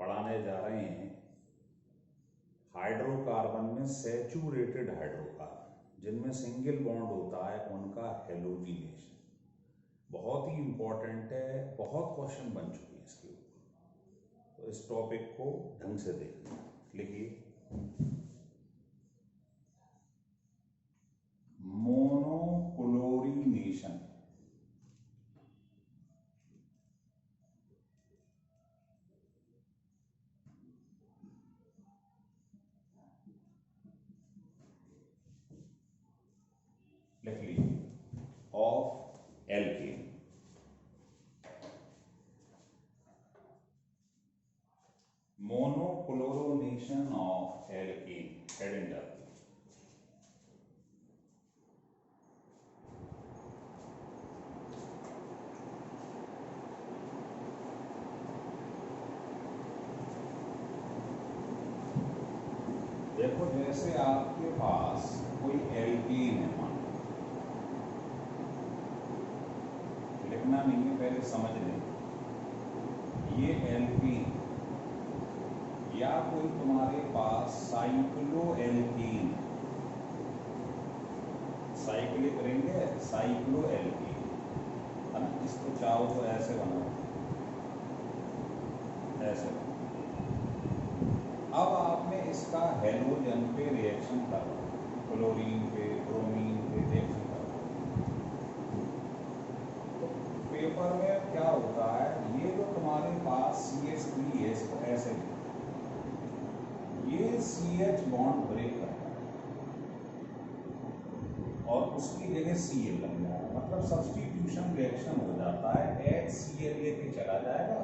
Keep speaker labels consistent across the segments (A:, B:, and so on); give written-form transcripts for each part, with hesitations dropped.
A: पढ़ाने जा रहे हैं हाइड्रोकार्बन में सैचुरेटेड हाइड्रोकार्बन जिनमें सिंगल बॉन्ड होता है उनका हैलोजिनेशन। बहुत ही इंपॉर्टेंट है, बहुत क्वेश्चन बन चुके हैं इसके ऊपर, तो इस टॉपिक को ढंग से देखना। लिखिए मोनोक्लोरिनेशन। लिख लीजिए of alkane. Monochlorination of alkane. Heading डाल। देखो जैसे आपके पास कोई एल्केन है, मान लिखना नहीं है, पहले समझ लें। ये एल्केन या कोई तुम्हारे पास साइक्लो एल्केन, साइक्लिक रिंग है, साइक्लो एल्केन है ना। इसको चाहो तो ऐसे बनाओ, ऐसे। अब आपने इसका हैलोजन पे रिएक्शन करना, क्लोरीन पे, ब्रोमीन पे रिएक्शन करना। तो पेपर में क्या होता है, ये जो तुम्हारे पास CH3 है, इसको ऐसे ये CH बॉन्ड ब्रेक करता है और उसकी जगह Cl लग जाएगा, मतलब सब्स्टिट्यूशन रिएक्शन हो जाता है। HCl लेके चला जाएगा,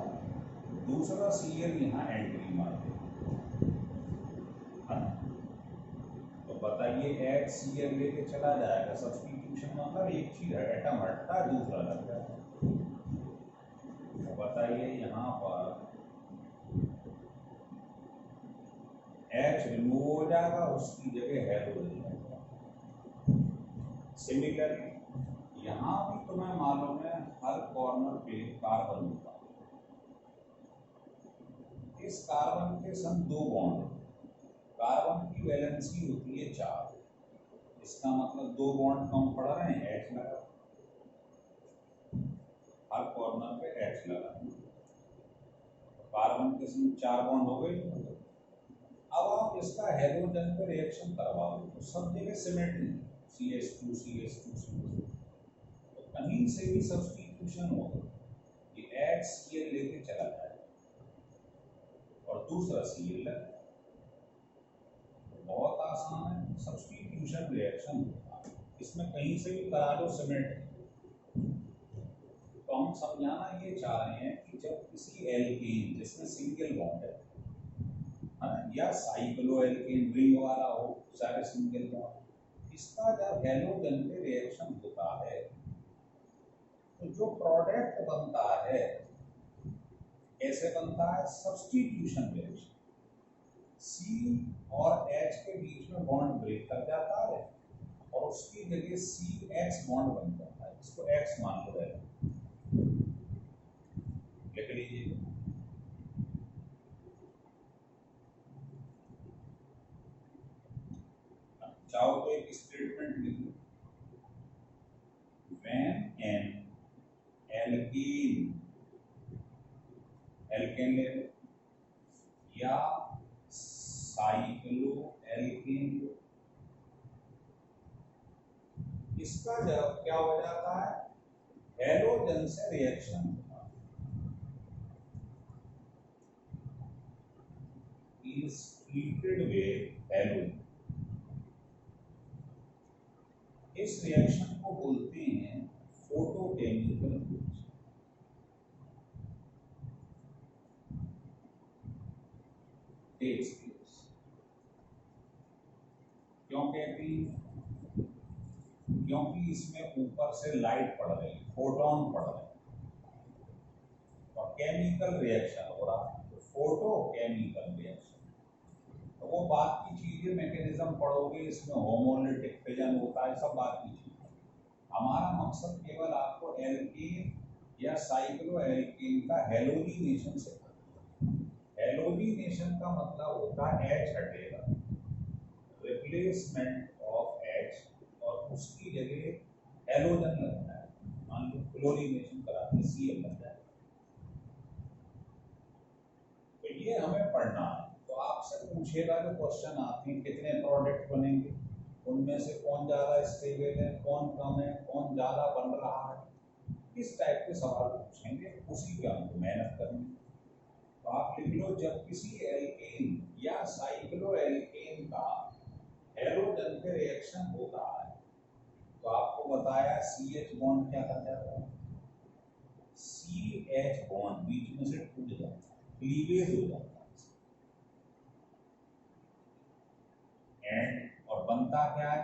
A: दूसरा Cl यहाँ एंट्री मार देगा। तो बताइए HCl लेके चला जाएगा, सब्स्टिट्यूशन मतलब एक चीज एटम हटता है दूसरा लग जाता है। तो बताइए यहाँ पर H रिमूव हो जाएगा, उसकी जगह हैलोजन लगेगा। सिमिलरली यहाँ भी तुम्हें मालूम है हर कॉर्नर पे कार्बन होता है। इस कार्बन के संग दो बॉन्ड, कार्बन की वैलेंसी होती है 4, इसका मतलब दो बॉन्ड कम पड़ रहे हैं, H लगा, हर कॉर्नर पे H लगा। कार्बन के संग 4 बॉन्ड हो गए। अब आप इसका हैलोजन पे रिएक्शन करवाओ तो सब जगह सिमेट्री, CH2 CH2 CH2, तो कहीं से भी सब्स्टिट्यूशन होगा, ये HCl लेके चला जाएगा और दूसरा Cl लगा। बहुत आसान है, सब्स्टिट्यूशन रिएक्शन होता है, इसमें कहीं से भी करा दो सिमेट्री। तो हम समझाना ये चाह रहे हैं कि जब किसी एल्केन जिसमें सिंगल बॉन्ड है या साइक्लो एल्केन रिंग वाला हो, सारे सिंगल बॉन्ड, इसका जब हैलोजन पे रिएक्शन होता है तो जो प्रोडक्ट बनता है कैसे बनता है, सब्स्टिट्यूशन रिएक्शन। C और H के बीच में बॉन्ड ब्रेक कर जाता है और उसकी जगह CH बॉन्ड बन जाता है, इसको X मान लो है, लिख लीजिए। चाहो तो एक स्टेटमेंट लिख लो, व्हेन एन एल्कीन, एल्केन ले लो या साइक्लो एल्केन, इसका जब क्या हो जाता है, हैलोजन से रिएक्शन होता है, इज ट्रीटेड विद हैलोजन। इस रिएक्शन को बोलते हैं फोटोकेमिकल रिएक्शन। क्यों कहती है, क्योंकि इसमें ऊपर से लाइट पड़ रही है, फोटोन पड़ रहे हैं और केमिकल रिएक्शन हो रहा है, तो फोटो केमिकल रिएक्शन। तो वो बात की चीजें मैकेनिज्म पढ़ोगे, इसमें होमोलिटिक फिजन होता है, सब बात की चीजें। हमारा मकसद केवल आपको एल्केन या साइक्लो एल्केन का हैलोजिनेशन सिखाना है। हेलोजिनेशन का मतलब होता है एच हटेगा, रिप्लेसमेंट ऑफ एच, और उसकी जगह हेलोजन लगता है। मान लो क्लोरीनेशन कराते Cl लग जाए, तो ये हमें पढ़ना है। तो आपसे पूछेगा जो क्वेश्चन आते हैं कितने प्रोडक्ट बनेंगे, उनमें से कौन ज़्यादा स्टेबल है, कौन कम है, कौन ज़्यादा बन रहा है, इस टाइप के सवाल पूछेंगे, उसी पे हमको मेहनत करनी। तो आप लिख लो, जब किसी एल्केन या साइक्लोएल्केन का हेलोजन पे रिएक्शन होता है, तो आपको बताया CH बॉन्ड क्या कर जाता है, CH बॉन्ड बीच में से टूट जाता है, क्लीवेज हो जाता है, एंड और बनता क्या है,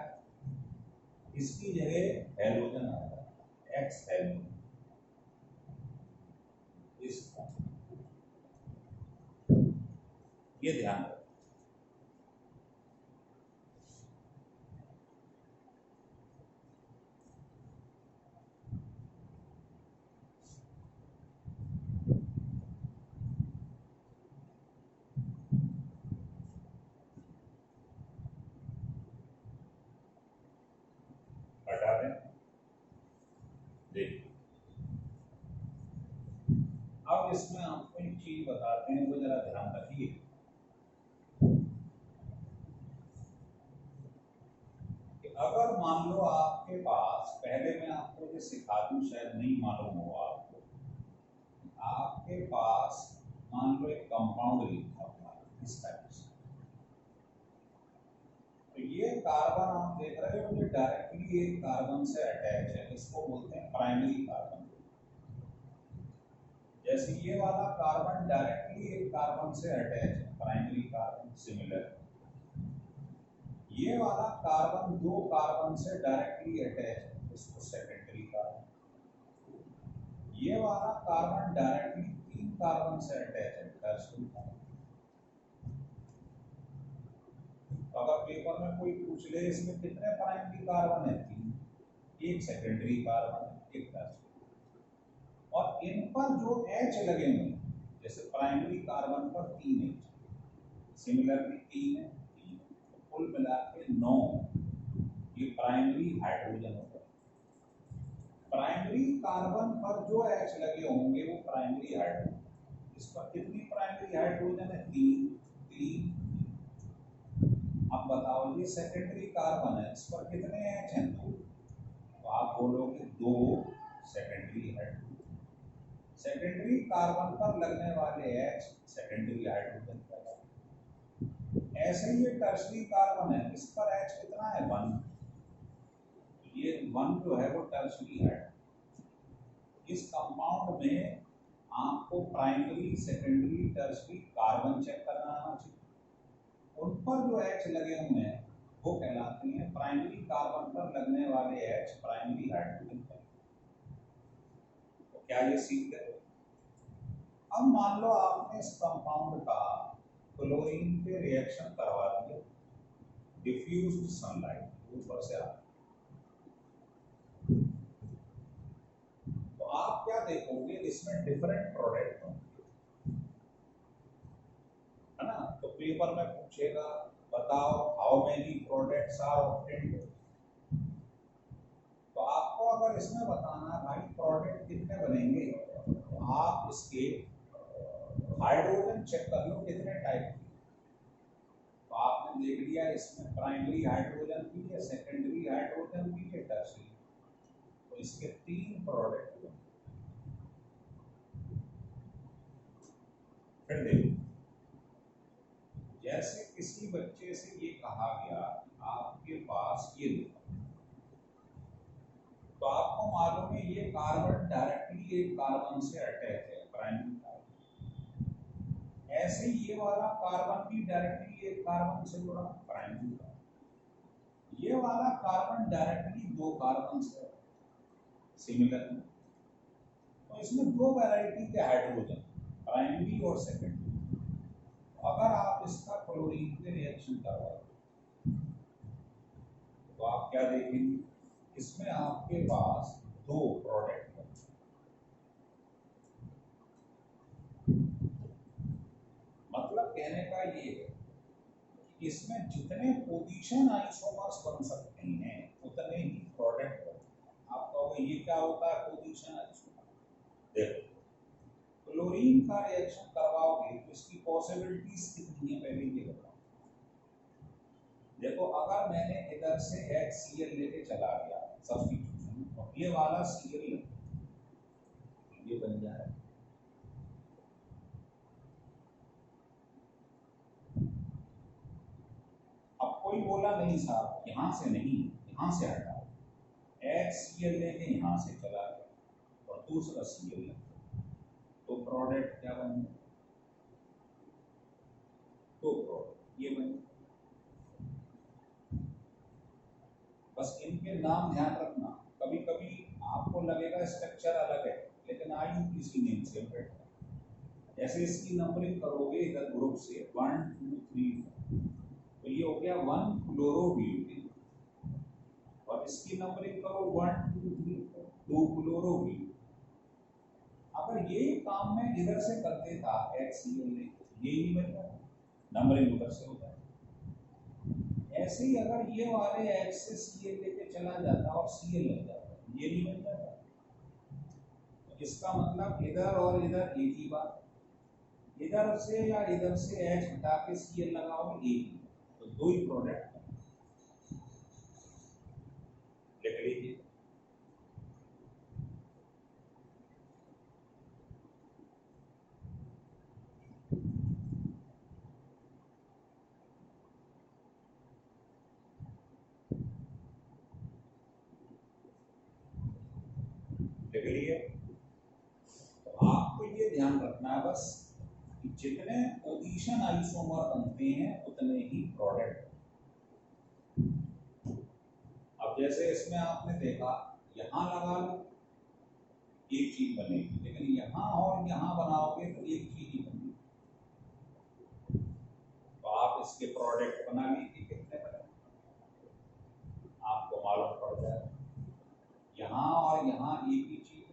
A: इसकी जगह हेलोजन आ जाता है, एक्स हेलोजन। ये ध्यान रखो। हटा दें, देखिए अब इसमें आपको एक चीज बताते हैं, वो जरा ध्यान रखिए। कि अगर मान लो आपके पास, पहले मैं आपको ये सिखा दूं, शायद नहीं मालूम हो आपको, आपके पास मान लो एक कंपाउंड लिखा हुआ है इस टाइप से, तो ये कार्बन आप देख रहे हो, ये डायरेक्टली एक कार्बन से अटैच है, इसको बोलते हैं प्राइमरी कार्बन। जैसे ये वाला कार्बन डायरेक्टली एक कार्बन से अटैच है, प्राइमरी कार्बन। सिमिलर ये वाला कार्बन दो कार्बन से डायरेक्टली अटैच है, इसको सेकेंडरी कार्बन। ये वाला कार्बन डायरेक्टली तीन कार्बन से अटैच है, टर्शियरी कार्बन। अगर पेपर में कोई पूछ ले इसमें कितने प्राइमरी कार्बन है, तीन, एक सेकेंडरी कार्बन है, एक टर्शियरी। और इन पर जो H लगे हुए हैं, जैसे प्राइमरी कार्बन पर 3 H, सिमिलरली 3 है, 3, तो कुल मिला के 9 ये प्राइमरी हाइड्रोजन होगा। प्राइमरी कार्बन पर जो H लगे होंगे वो प्राइमरी हाइड्रोजन। इस पर कितनी प्राइमरी हाइड्रोजन है, 3, 3। अब बताओ ये सेकेंडरी कार्बन है, इस पर कितने H हैं, 2, तो आप बोलोगे 2 सेकेंडरी हाइड्रोजन। सेकेंडरी कार्बन पर लगने वाले H सेकेंडरी हाइड्रोजन कहलाते हैं। ऐसे ही ये टर्शियरी कार्बन है, इस पर H कितना है, 1, ये 1 जो है वो टर्शियरी हाइड्रोजन। इस कंपाउंड में आपको primary, secondary, tertiary carbon check करना आना चाहिए। उन पर जो H लगे हुए हैं वो कहलाते हैं, प्राइमरी कार्बन पर लगने वाले H प्राइमरी हाइड्रोजन कहलाते हैं। तो क्या ये सीख गए? अब मान लो आपने इस कंपाउंड का क्लोरीन पे रिएक्शन करवा दिया, डिफ्यूज्ड सनलाइट ऊपर से आ, तो आप क्या देखोगे, इसमें डिफरेंट प्रोडक्ट होंगे, है ना। तो पेपर में पूछेगा, बताओ how many products are obtained, तो आपको अगर इसमें बताना है भाई प्रोडक्ट कितने बनेंगे, तो आप इसके हाइड्रोजन चेक कर लो कितने टाइप की। तो आपने देख लिया इसमें प्राइमरी हाइड्रोजन भी है, सेकेंडरी हाइड्रोजन भी है, टर्शियरी, तो इसके 3 प्रोडक्ट बने। फिर देखो, जैसे किसी बच्चे से ये कहा गया आपके पास ये लिखा, तो आपको मालूम है ये कार्बन डायरेक्टली एक कार्बन से अटैच है, प्राइमरी कार्बन। ऐसे ही ये वाला कार्बन भी डायरेक्टली एक कार्बन से जुड़ा, प्राइमरी कार्बन। ये वाला कार्बन डायरेक्टली 2 कार्बन से, सिमिलर। तो इसमें 2 वैरायटी के हाइड्रोजन, प्राइमरी और सेकेंडरी। अगर आप इसका क्लोरीन पे रिएक्शन करवाओ तो आप क्या देखेंगे, इसमें आपके पास 2 प्रोडक्ट ये है कि इसमें जितने पोजीशन आइसोमर्स बन सकते हैं उतने ही प्रोडक्ट बनते हैं। आप कहोगे ये क्या होता है पोजीशन आइसोमर? देखो, क्लोरीन का रिएक्शन करवाओगे तो इसकी पॉसिबिलिटीज कितनी है पहले ये बताओ। देखो, अगर मैंने इधर से HCl लेके चला गया सब्स्टिट्यूशन, और ये वाला Cl ये बन जाए, अब कोई बोला नहीं साहब यहाँ से नहीं, यहाँ से हटाओ, HCl लेके यहाँ से चला गया और दूसरा Cl, तो प्रोडक्ट क्या बन गया? तो प्रोडक्ट ये बन गया। बस इनके नाम ध्यान रखना, कभी कभी आपको लगेगा स्ट्रक्चर अलग है लेकिन IUPAC नेम से बैठता है। जैसे इसकी नंबरिंग करोगे इधर ग्रुप से 1 2 3 तो ये हो गया 1 क्लोरोब्यूटेन, और इसकी नंबरिंग करो 1 2 3 2 क्लोरोब्यूटेन। अगर ये काम मैं इधर से कर देता HCl ले, ये नहीं बन जाता, नंबरिंग उधर से होता है। ऐसे ही अगर ये वाले H से Cl लेके चला जाता और Cl लग जाता, ये नहीं बन जाता। तो इसका मतलब इधर और इधर एक ही बात, इधर से या इधर से H हटा के Cl लगाओ एक ही, तो दो ही प्रोडक्ट लिख लीजिए। लिख लिए। तो आपको ये ध्यान रखना है बस कि जितने पोजीशन आइसोमर बनते हैं उतने ही प्रोडक्ट। अब जैसे इसमें आपने देखा यहाँ लगा लो एक चीज बनेगी, लेकिन यहाँ और यहाँ बनाओगे तो एक चीज ही बनेगी। तो आप इसके प्रोडक्ट बना लीजिए, कितने बने आपको मालूम पड़ जाएगा। यहाँ और यहाँ एक ही चीज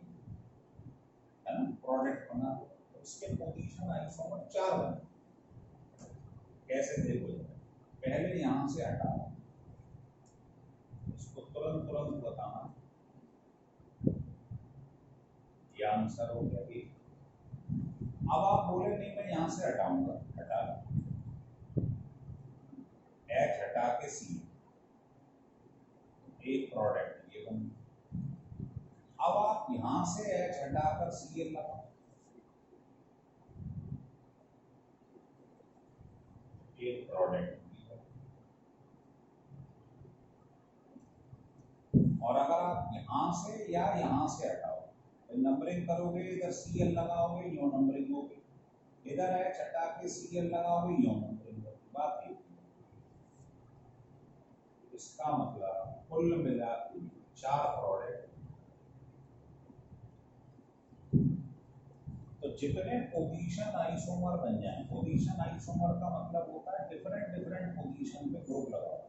A: है ना, प्रोडक्ट बना, तो इसके पोजीशन आइसोमर 4 बने। कैसे देखो, पहले यहाँ से हटाओ, इसको तुरंत तुरंत बताना, ये आंसर हो गया ये। अब आप बोले नहीं मैं यहाँ से हटाऊंगा, हटा H हटा के C, एक प्रोडक्ट ये बन। अब आप यहाँ से H हटाकर Cl लगाओ, एक प्रोडक्ट। और अगर आप यहाँ से या यहाँ से हटाओ, तो नंबरिंग करोगे, इधर Cl लगाओगे यो नंबरिंग होगी, इधर H हटा के Cl लगाओगे यो नंबरिंग होगी। बात ये, इसका मतलब कुल मिला के 4 प्रोडक्ट। तो जितने पोजीशन आइसोमर बन जाए, पोजीशन आइसोमर का मतलब होता है डिफरेंट डिफरेंट पोजीशन पे ग्रुप लगाओ।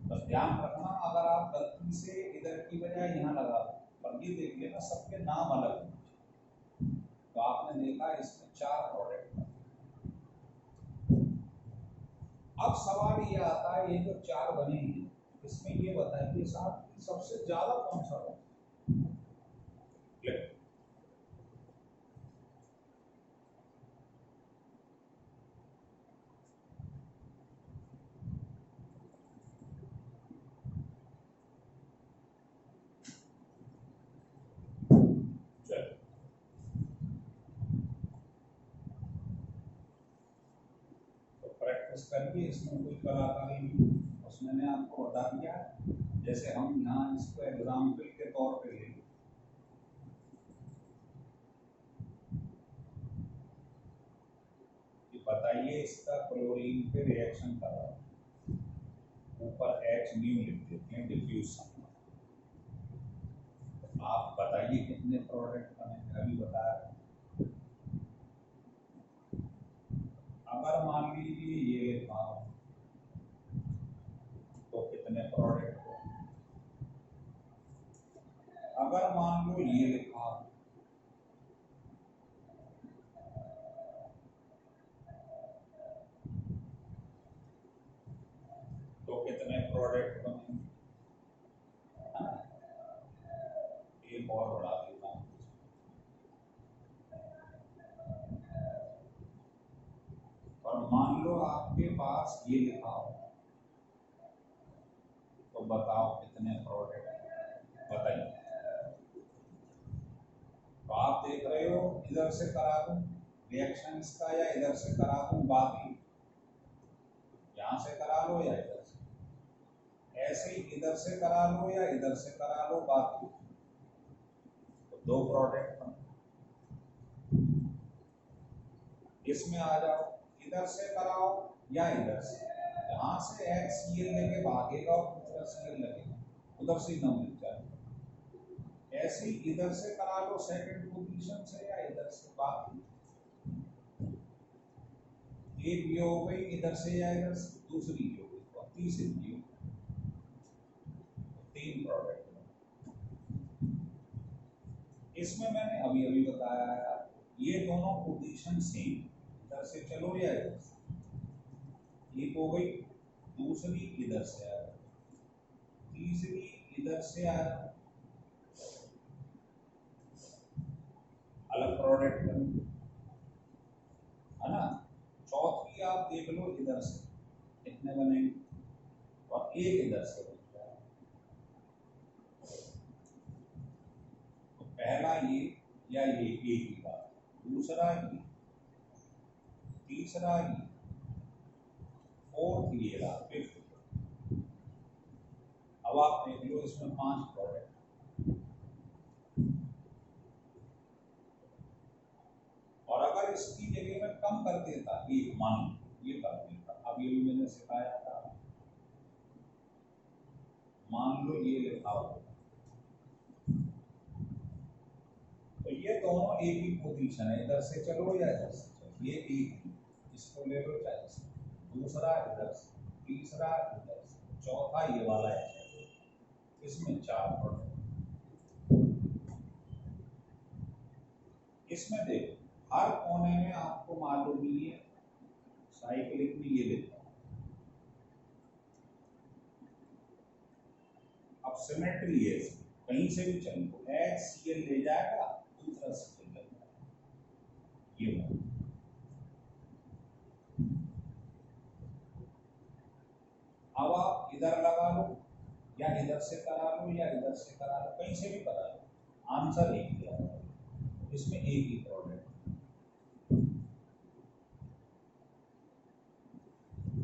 A: बस ध्यान रखना, अगर आप गलती से इधर की बजाय यहाँ लगा दो, पर ये देख लेना सबके नाम अलग हैं। तो आपने देखा इसमें 4 प्रोडक्ट। अब सवाल ये आता है ये जो 4 बने हैं इसमें ये बताइए साहब सबसे ज्यादा कौन सा बना? प्रैक्टिस करिए, इसमें कोई कलाकारी नहीं, बस मैंने आपको बता दिया। जैसे हम यहाँ इसको एग्जाम्पल के तौर पे ले, बताइए इसका क्लोरीन पे रिएक्शन कर रहा है, ऊपर H न्यू लिख देते हैं डिफ्यूज। आप बताइए कितने प्रोडक्ट बने, अभी बता रहे। अगर मान लीजिए ये लिखा तो कितने प्रोडक्ट हो, अगर मान लो ये लिखा एक और बढ़ा देता हूँ। और मान लो आपके पास ये लिखा हो, तो बताओ कितने प्रोडक्ट बताइए। तो आप देख रहे हो, इधर से करा दूं रिएक्शन इसका या इधर से करा दूं बाकी, यहाँ से करा लो या इधर से, ऐसे ही इधर से करा लो या इधर से करा लो बाकी, तो दो प्रोडक्ट बन। इसमें आ जाओ, इधर से कराओ या इधर से, यहाँ से HCl लेके भागेगा और दूसरा Cl लगेगा, उधर से ही न मिल जाए। ऐसे ही इधर से करा लो सेकंड पोजीशन से या इधर से बाकी, एक ये हो गई इधर से या इधर से, दूसरी ये हो गई और तीसरी ये हो गई, तीन प्रोडक्ट। इसमें मैंने अभी अभी बताया है, ये दोनों पोजीशन सेम, इधर से चलो या इधर से, एक हो गई, दूसरी इधर से आया, तीसरी इधर से आया, अलग प्रोडक्ट बन, है ना। चौथी आप देख लो इधर से कितने बनेंगे, और एक इधर से बन जाए। तो पहला ये या ये एक ही बात, दूसरा ये, तीसरा ये, फोर्थ ये रहा, फिफ्थ। अब आप देख लो इसमें 5 प्रोडक्ट, और अगर इसकी जगह में कम कर देता, एक मान ये कर देता, अब ये भी मैंने सिखाया था, मान लो ये लिखा हो, तो ये दोनों एक ही पोजीशन है, इधर से चलो या इधर से चलो, ये एक, इसको ले लो चाहे से, दूसरा इधर से, तीसरा इधर से, चौथा ये वाला है, इसमें 4 प्रोडक्ट। इसमें देखो हर कोने में आपको मालूम ही है, साइक्लिक में ये लिखा, अब सिमेट्री है, कहीं से भी चलो HCl ले जाएगा, दूसरा Cl ले जाएगा, ये बात। अब आप इधर लगा लो या इधर से करा लो या इधर से करा लो, कहीं से भी करा लो, आंसर एक ही आएगा, इसमें एक ही प्रोडक्ट।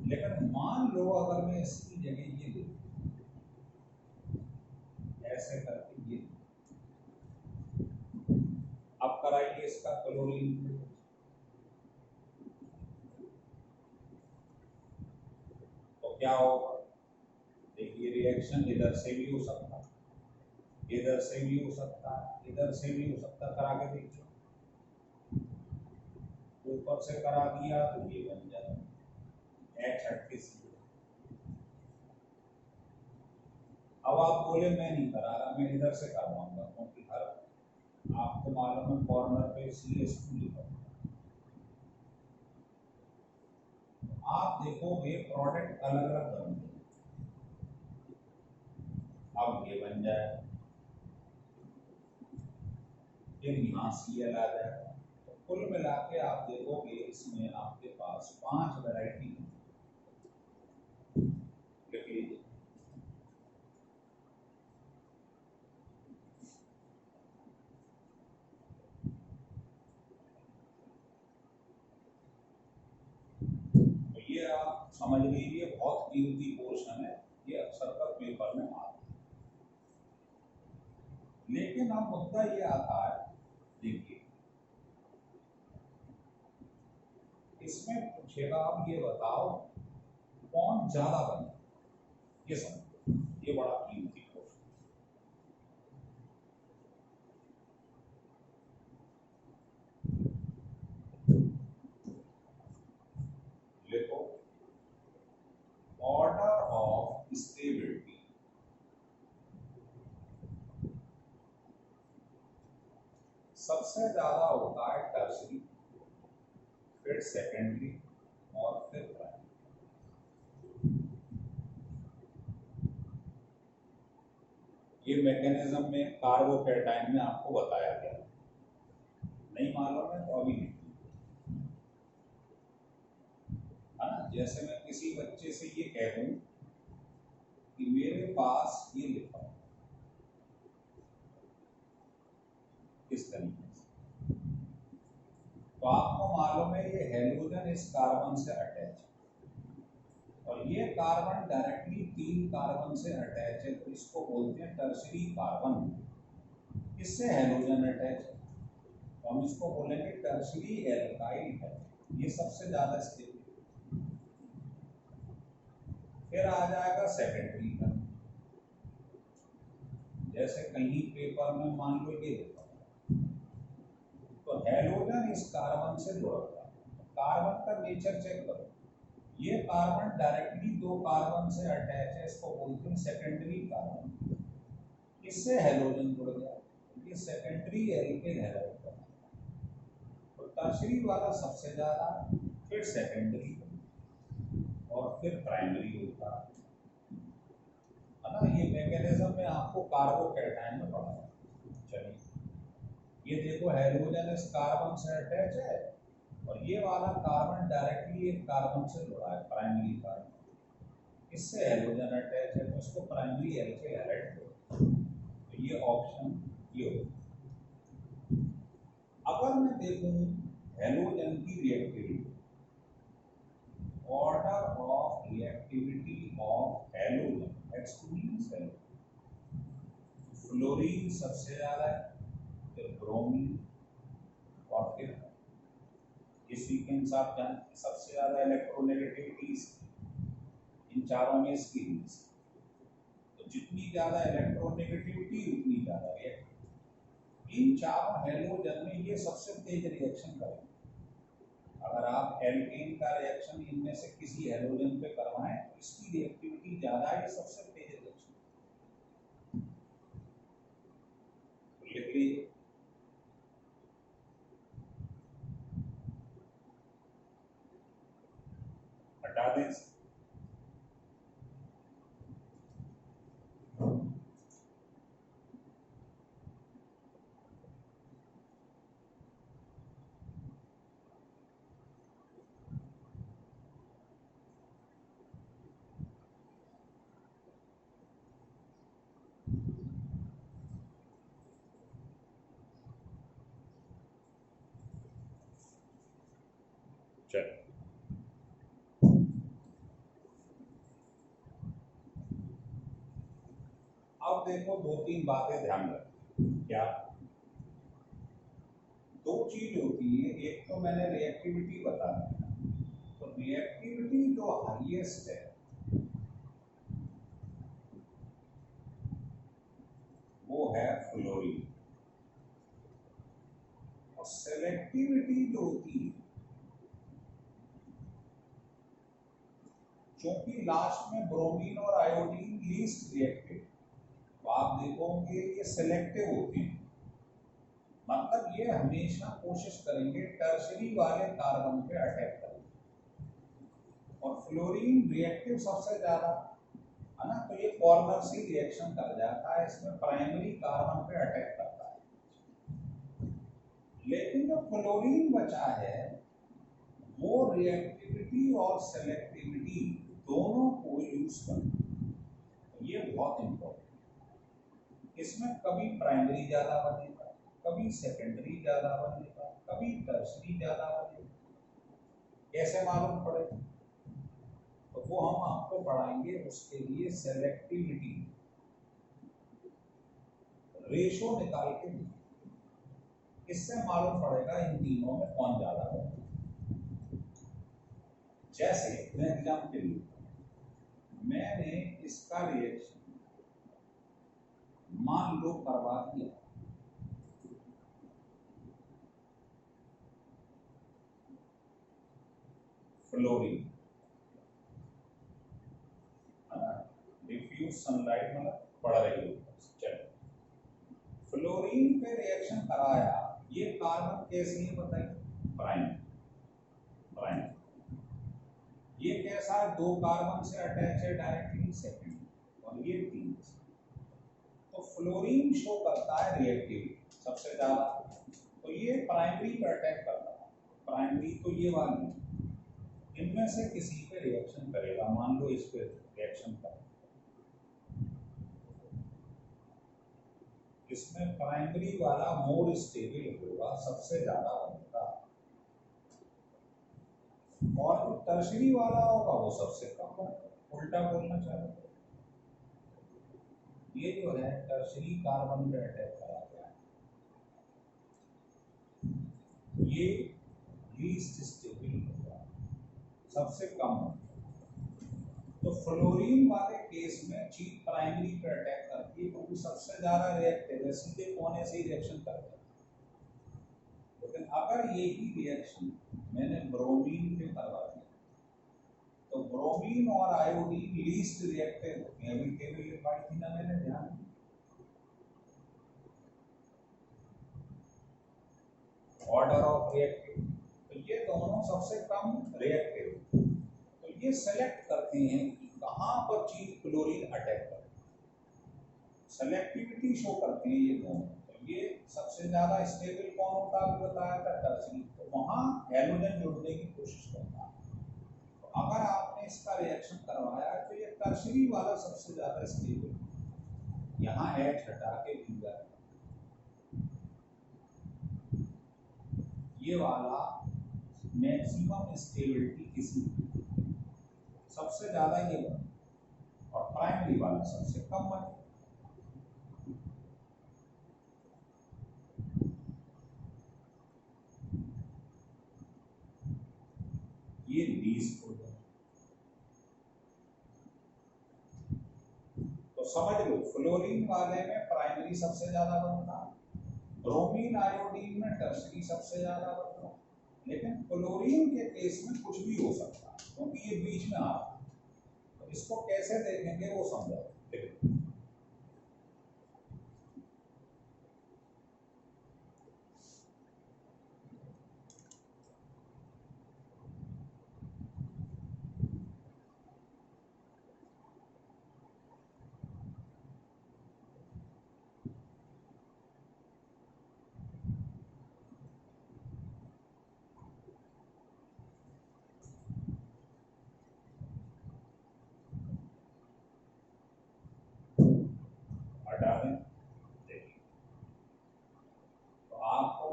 A: लेकिन मान लो अगर मैं इसकी जगह ये लिखूं, ऐसे करके ये, अब कराइए इसका क्लोरीन, तो क्या होगा, देखिए रिएक्शन इधर से भी हो सकता है, इधर से भी हो सकता है, इधर से भी हो सकता है, करा के देखिए, ऊपर से करा दिया तो ये बन जाए H30C। अब आप बोले मैं नहीं करा रहा, मैं इधर से करवाऊंगा, क्योंकि हर आपको मालूम है कॉर्नर पे CH2 लिखा, आप देखोगे प्रोडक्ट अलग अलग बन गए। अब ये बन जाए, फिर यहाँ Cl आ जाएगा, तो कुल मिला के आप देखोगे इसमें आपके पास 5 वैरायटी लिख लीजिए। तो ये आप समझ लीजिए बहुत कीमती पोर्शन है, ये अक्सर का पेपर में आता है। लेकिन अब मुद्दा ये आता है, देखिए इसमें पूछेगा अब ये बताओ कौन ज्यादा बने, ये समझो, ये बड़ा कीमती क्वेश्चन। देखो ऑर्डर ऑफ स्टेबिलिटी, सबसे ज्यादा होता है टर्सरी, फिर सेकेंडरी और फिर प्राइमरी। ये मैकेनिज्म में कार्बोकैटायन में आपको बताया गया, नहीं मालूम है तो अभी लिख है ना। जैसे मैं किसी बच्चे से ये कह दूं कि मेरे पास ये लिखा, किस तरीके से, तो आपको मालूम है ये हैलोजन इस कार्बन से अटैच है और ये कार्बन डायरेक्टली 3 कार्बन से अटैच है, तो इसको बोलते हैं टर्शरी कार्बन। इससे हैलोजन अटैच है तो हम इसको बोलेंगे टर्शरी एल्काइल है, ये सबसे ज्यादा स्थिर। फिर आ जाएगा सेकेंडरी का, जैसे कहीं पेपर में मान लो ये तो हैलोजन इस कार्बन से जुड़ा था, कार्बन का नेचर चेक करो, ये कार्बन डायरेक्टली 2 कार्बन से अटैच है, इसको बोलते हैं सेकेंडरी कार्बन, इससे हैलोजन जुड़ गया, ये सेकेंडरी एल्केन हैलोजन। तो टर्शरी वाला सबसे ज्यादा, फिर सेकेंडरी और फिर प्राइमरी होता है ना। ये मैकेनिज्म में आपको कार्बोकैटायन में पढ़ा है। चलिए ये देखो हैलोजन इस कार्बन से अटैच है और ये वाला कार्बन डायरेक्टली एक कार्बन से जुड़ा है, प्राइमरी कार्बन, इससे हैलोजन अटैच है, तो इसको प्राइमरी एल्केन हैलाइड बोलते हैं। तो ये ऑप्शन ये हो। अगर मैं देखूं हैलोजन की reactivity, order of reactivity of halogen excluding fluorine सबसे ज्यादा है, फिर ब्रोमीन और फिर ये सीक्वेंस आप जानते हैं, सबसे ज्यादा इलेक्ट्रोनेगेटिविटी इन चारों में इसकी, तो जितनी ज्यादा इलेक्ट्रोनेगेटिविटी उतनी ज्यादा रिएक्टिविटी। इन चारों हैलोजन में ये सबसे तेज रिएक्शन करेंगे। अगर आप एल्केन का रिएक्शन इनमें से किसी हैलोजन पे करवाएं तो इसकी रिएक्टिविटी ज्यादा है, सबसे तेज रिएक्शन। तो लिख लीजिए हटा दें। चलिए अब देखो 2-3 बातें ध्यान रखें। क्या 2 चीज होती है, एक तो मैंने रिएक्टिविटी बता दी, तो रिएक्टिविटी जो हाईएस्ट है वो है फ्लोरीन, और सेलेक्टिविटी जो होती है, क्योंकि लास्ट में ब्रोमीन और आयोडीन लीस्ट रिएक्टिव, तो आप देखोगे ये सिलेक्टिव होते हैं, मतलब ये हमेशा कोशिश करेंगे टर्शरी वाले कार्बन पे अटैक करने। और फ्लोरीन रिएक्टिव सबसे ज्यादा है ना, तो ये कॉर्नर सी रिएक्शन कर जाता है, इसमें प्राइमरी कार्बन पे अटैक करता है। लेकिन जो फ्लोरीन बचा है वो रिएक्टिविटी और सेलेक्टिविटी दोनों को यूज करता, ये बहुत इंपॉर्टेंट। इसमें कभी प्राइमरी ज्यादा बनेगा, कभी सेकेंडरी ज्यादा बनेगा, कभी टर्शरी ज्यादा बनेगा, कैसे मालूम पड़ेगा, तो वो हम आपको पढ़ाएंगे। उसके लिए सेलेक्टिविटी रेशो निकाल के, इससे मालूम पड़ेगा इन तीनों में कौन ज्यादा है। जैसे मैं एग्जाम्पल के लिए, मैंने इसका रिएक्शन मान लो करवा दिया, फ्लोरीन डिफ्यूज सनलाइट मतलब पड़ रही है, चलो फ्लोरीन पे रिएक्शन कराया, ये कार्बन कैसी है बताइए, प्राइम, प्राइम। ये कैसा है, 2 कार्बन से अटैच है डायरेक्टली, सेकेंड, और ये 3 से। तो फ्लोरीन शो करता है रिएक्टिविटी सबसे ज्यादा, तो ये प्राइमरी पे अटैक करता है। प्राइमरी तो ये वाली, इनमें से किसी पे रिएक्शन करेगा, मान लो इस पे रिएक्शन कर, इसमें प्राइमरी वाला मोर स्टेबल होगा, सबसे ज्यादा बनेगा, और जो टर्शरी वाला होगा वो सबसे कम बनेगा। उल्टा बोलना चाहिए, ये जो है टर्शरी कार्बन पे अटैक करा गया है, ये लीस्ट स्टेबल होगा, सबसे कम होगा। तो फ्लोरीन वाले केस में चीज प्राइमरी पे अटैक करती है क्योंकि सबसे ज्यादा रिएक्टिव है, सीधे कोने से ही रिएक्शन करता है। लेकिन अगर यही रिएक्शन मैंने ब्रोमीन पे करवा दिया तो ब्रोमीन और आयोडीन लीस्ट रिएक्टिव होते हैं। अभी टेबल लिखवाई थी ना मैंने, ध्यान, ऑर्डर ऑफ रिएक्टिव, तो ये दोनों सबसे कम रिएक्टिव। तो ये सेलेक्ट करते हैं कि कहाँ पर चीज क्लोरीन अटैक करे, सेलेक्टिविटी शो करते हैं ये दोनों। तो ये सबसे ज्यादा स्टेबल कौन होता है बताया था, टर्शरी, तो वहां हैलोजन जुड़ने की कोशिश करता है। तो अगर आपने इसका रिएक्शन करवाया तो ये टर्शरी वाला सबसे ज्यादा स्टेबल, यहाँ H हटा के फिंगर, ये वाला मैक्सिमम स्टेबिलिटी किसी, सबसे ज्यादा ये बने, और प्राइमरी वाला सबसे कम बने। ये लीस्ट हो जाए। तो समझ लो फ्लोरीन वाले में प्राइमरी सबसे ज्यादा बनता, ब्रोमीन आयोडीन में टर्शरी सबसे ज्यादा बनता, लेकिन क्लोरीन के केस में कुछ भी हो सकता है क्योंकि ये बीच में आ रहा है। तो इसको कैसे देखेंगे वो समझो।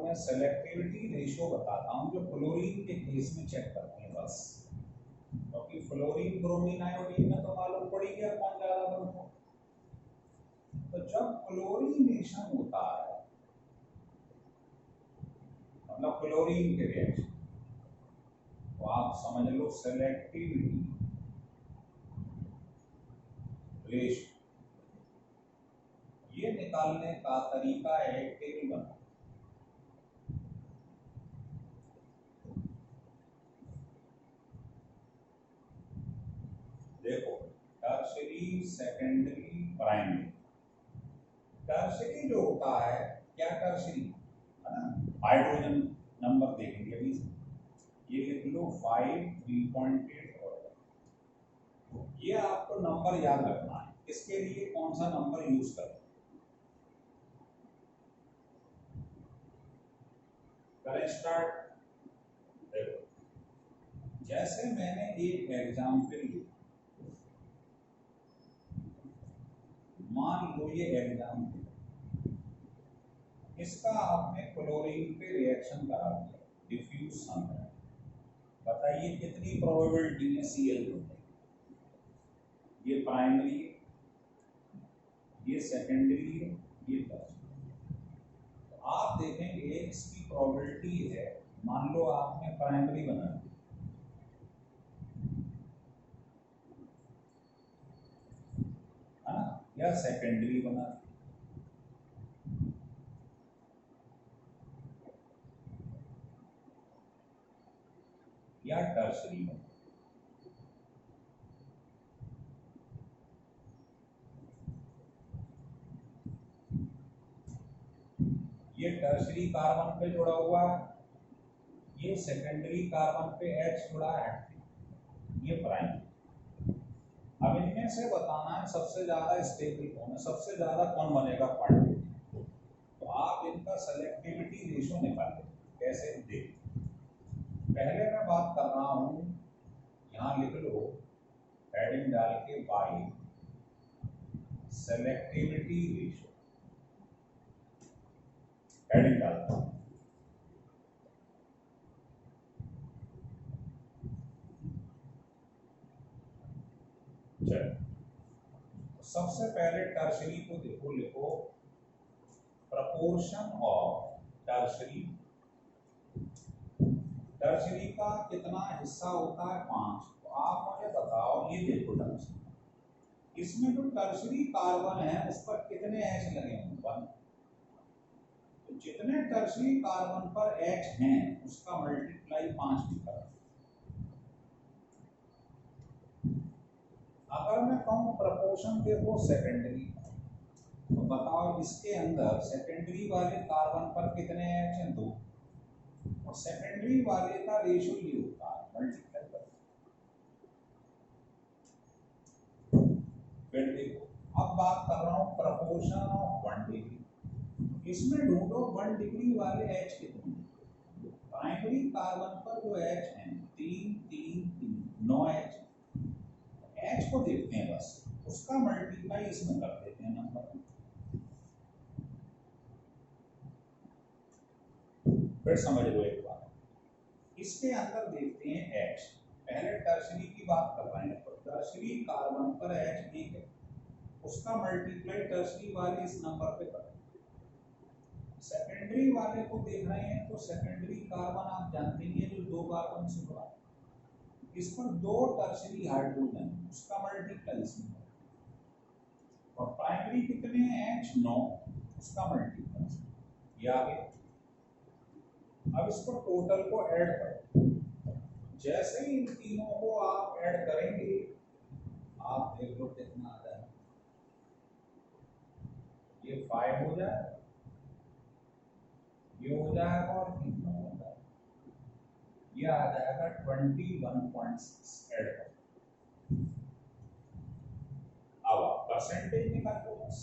A: मैं सेलेक्टिविटी रेशियो बताता हूँ जो क्लोरीन के केस में चेक करते हैं बस, क्योंकि फ्लोरीन ब्रोमीन आयोडीन में तो मालूम पड़ गया कौन ज्यादा बनता है। तो जब क्लोरीनेशन होता है मतलब क्लोरीन के रिएक्शन, तो आप समझ लो सेलेक्टिविटी रेशियो, ये निकालने का तरीका है टेबल बना। देखो टर्शरी, सेकेंडरी, प्राइमरी। टर्शरी जो होता है, क्या टर्शरी है ना, हाइड्रोजन नंबर देखेंगे अभी, ये लिख लो 5 3.8 और ये आपको नंबर याद रखना है। इसके लिए कौन सा नंबर यूज करें, करें स्टार्ट। देखो जैसे मैंने एक एग्जाम्पल लिया, मान लो ये एग्जाम्पल, इसका आपने क्लोरीन पे रिएक्शन करा दिया, डिफ्यूजन है, बताइए कितनी प्रोबेबिलिटी है Cl होने की। ये प्राइमरी है, ये सेकेंडरी है, ये टर्शरी। तो आप देखेंगे इसकी प्रोबेबिलिटी है, मान लो आपने प्राइमरी बना दी, है ना, या सेकेंडरी बना दी, या टर्शरी बना, ये टर्शरी कार्बन पे जुड़ा हुआ है, ये सेकेंडरी कार्बन पे H जुड़ा है, ये प्राइमरी। अब इनमें से बताना है सबसे ज्यादा स्टेबल कौन है, सबसे ज्यादा कौन बनेगा क्वांटिटी। तो आप इनका सेलेक्टिविटी रेशियो निकालें। कैसे देखिए, पहले मैं बात कर रहा हूं, यहाँ लिख लो हेडिंग डाल के बाई सेलेक्टिविटी रेशियो, हेडिंग डालता हूं। चलो सबसे पहले टर्शरी को देखो, लिखो प्रपोर्शन ऑफ टर्शरी। टर्शरी का कितना हिस्सा होता है? 5। तो आप मुझे बताओ, ये देखो टर्शरी, इसमें जो टर्शरी कार्बन है उस पर कितने एच लगे होंगे? 1। तो जितने टर्शरी कार्बन पर एच हैं उसका मल्टीप्लाई 5 भी करो। अगर मैं कहूँ प्रपोर्शन देखो सेकेंडरी, तो बताओ इसके अंदर सेकेंडरी वाले कार्बन पर कितने एच हैं? 2। और सेकेंडरी वाले का रेशियो ये होता है, मल्टीप्लाई कर। फिर देखो, अब बात कर रहा हूँ प्रपोर्शन ऑफ 1 डिग्री। इसमें ढूंढो 1 डिग्री वाले एच कितने। प्राइमरी कार्बन पर जो एच है 3 3 3 9 एच। एच को देखते हैं बस, उसका मल्टीप्लाई इसमें कर देते हैं नंबर। फिर समझ लो एक बात, इसके अंदर देखते हैं एच। पहले टर्शरी की बात कर रहे हैं, तो टर्शरी कार्बन पर एच एक है, उसका मल्टीप्लाई टर्शरी वाले इस नंबर पे करें। सेकेंडरी वाले को देख रहे हैं, तो सेकेंडरी कार्बन आप जानते हैं जो 2 कार्बन से बना, इस पर 2 टर्शरी हाइड्रोजन, उसका मल्टीप्लाई इसमें। और प्राइमरी कितने हैं? एच 9, उसका मल्टीप्लाई ये आ गया। अब इसको टोटल को ऐड करो। जैसे ही इन तीनों को आप ऐड करेंगे, आप देख लो कितना आ जाएगा। ये 5 हो जाएगा, ये हो जाएगा, और 3 हो जाएगा, ये आ जाएगा 21.6 ऐड करो। अब आप परसेंटेज निकालो बस,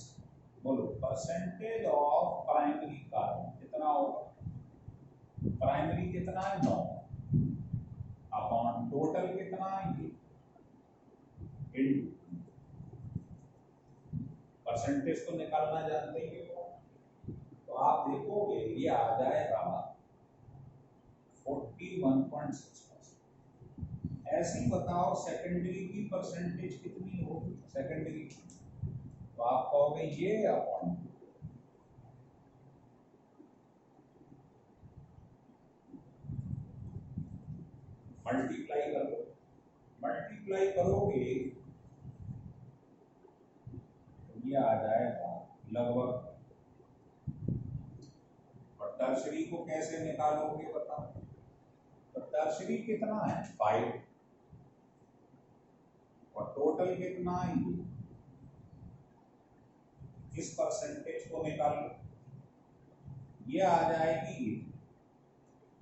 A: बोलो परसेंटेज ऑफ प्राइमरी कार्बन कितना होगा? प्राइमरी कितना है? 9 अपॉन टोटल कितना है? ये इनटू परसेंटेज तो निकालना जानते ही हो, तो आप देखोगे ये आ जाएगा 41.6%। ऐसे ही बताओ सेकेंडरी की परसेंटेज कितनी होगी? सेकेंडरी तो आप कहोगे ये अपॉन, मल्टीप्लाई कर लो। मल्टीप्लाई करोगे तो ये आ जाएगा लगभग। और टर्शरी को कैसे निकालोगे बताओ? तो टर्शरी कितना है? 5, और टोटल कितना है? इस परसेंटेज को निकाल लो, ये आ जाएगी।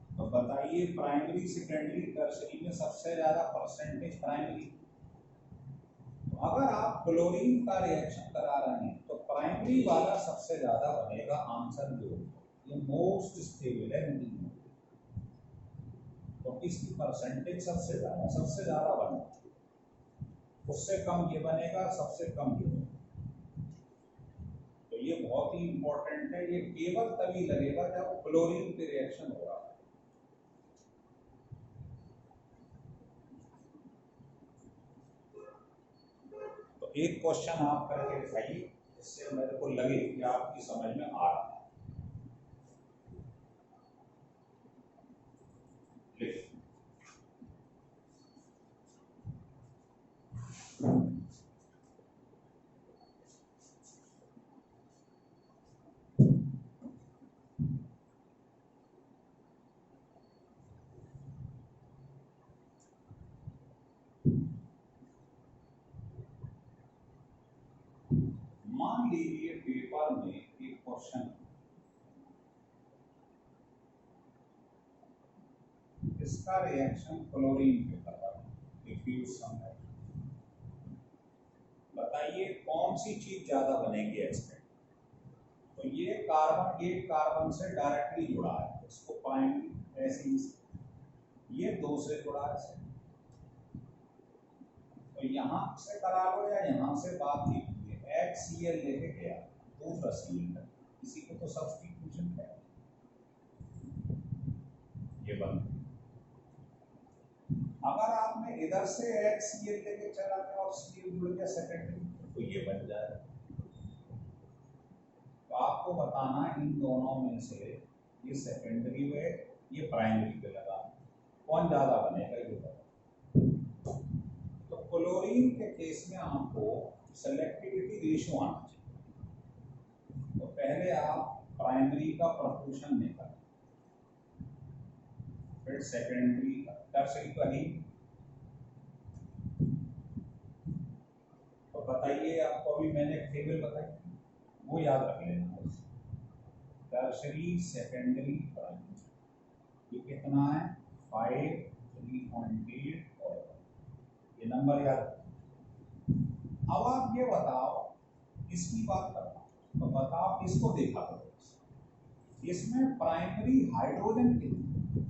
A: तो बताइए प्राइमरी सेकेंडरी टर्शरी में सबसे ज्यादा परसेंटेज प्राइमरी। तो अगर आप क्लोरीन का रिएक्शन करा रहे हैं तो प्राइमरी वाला सबसे ज्यादा बनेगा, आंसर जो ये मोस्ट स्टेबल है इन, तो इसकी परसेंटेज सबसे ज्यादा बनेगा, उससे कम ये बनेगा, सबसे कम ये बनेगा। तो ये बहुत ही इंपॉर्टेंट है, ये केवल तभी लगेगा जब क्लोरीन के रिएक्शन हो रहा है। तो एक क्वेश्चन आप करके दिखाइए, इससे मेरे को लगे कि आपकी समझ में आ रहा है। मान लीजिए पेपर में एक क्वेश्चन, इसका रिएक्शन क्लोरीन पे कर रहा है, डिफ्यूज सम है, बताइए कौन सी चीज ज्यादा बनेगी एक्सपेक्ट। तो ये कार्बन से डायरेक्टली जुड़ा है, इसको प्राइमरी ऐसे ही, ये 2 से जुड़ा है, तो यहाँ से करा लो या यहाँ से बात ही HCl लेके गया दूसरा Cl, इसी को तो सब्स्टिट्यूशन है। ये बंद। अगर आपने इधर से HCl लेके चला गया और Cl जुड़ गया सेकेंडरी, तो ये बन जाएगा। तो आपको बताना इन दोनों में से ये सेकेंडरी पे ये प्राइमरी पे लगा कौन ज्यादा बनेगा, ये बता। तो क्लोरीन के केस में आपको सेलेक्टिविटी रेशियो आना चाहिए। तो पहले आप प्राइमरी का प्रपोर्शन निकालें, फिर सेकेंडरी का, टर्शरी का ही। तो बताइए, आपको अभी मैंने एक टेबल बताई, वो याद रख लेना। टर्शरी, सेकेंडरी, प्राइमरी, ये कितना है 5, 3.8 और ये नंबर याद रखना। अब आप ये बताओ, इसकी बात करना, तो बताओ इसको देखा करो, इसमें प्राइमरी हाइड्रोजन कितनी,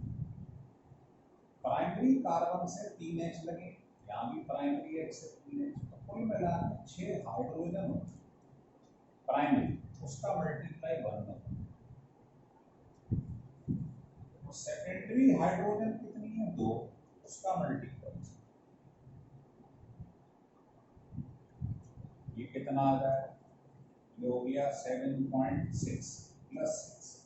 A: प्राइमरी कार्बन से 3H लगे, यहाँ भी प्राइमरी H से 3H, तो कुल मिलाकर 6 हाइड्रोजन होते प्राइमरी, उसका मल्टीप्लाई 1 में। तो सेकेंडरी हाइड्रोजन कितनी है 2, उसका मल्टीप्लाई, ये कितना आ जाए, ये हो गया 7.6 प्लस 6,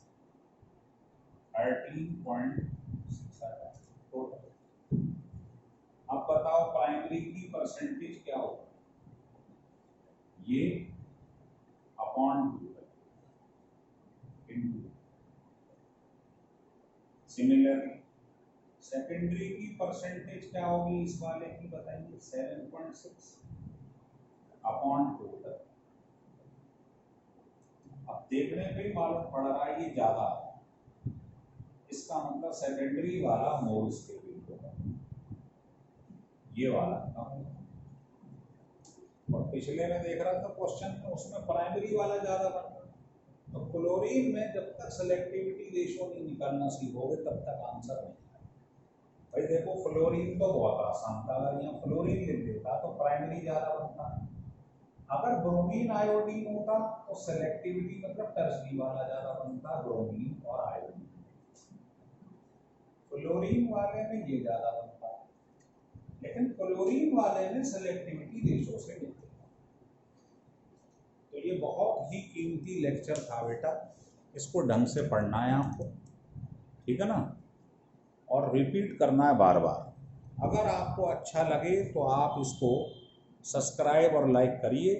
A: 13.6 आ जाए टोटल। अब बताओ प्राइमरी की परसेंटेज क्या होगा, ये अपॉन 2 इनटू। सिमिलरली सेकेंडरी की परसेंटेज क्या होगी इस वाले की, बताइए 7.6 अपॉन टोटल। अब देखने पे ही मालूम पड़ रहा है ये ज्यादा है, इसका मतलब सेकेंडरी वाला मोर स्टेबल होगा, ये वाला कम। और पिछले में देख रहा था क्वेश्चन में, उसमें प्राइमरी वाला ज्यादा बन रहा। तो क्लोरीन में जब तक सेलेक्टिविटी रेशियो नहीं निकालना सीखोगे तब तक आंसर नहीं आएगा। भाई देखो फ्लोरीन तो बहुत आसान था, अगर यहाँ फ्लोरीन लिख देता तो प्राइमरी ज्यादा बनता। अगर ब्रोमीन आयोडीन होता तो सेलेक्टिविटी मतलब टर्शरी वाला ज्यादा बनता, ब्रोमीन और आयोडीन। फ्लोरीन वाले में ये ज्यादा बनता, लेकिन क्लोरीन वाले में सेलेक्टिविटी रेशियो से मिलती। तो ये बहुत ही कीमती लेक्चर था बेटा, इसको ढंग से पढ़ना है आपको, ठीक है ना, और रिपीट करना है बार बार। अगर आपको अच्छा लगे तो आप इसको सब्सक्राइब और लाइक करिए।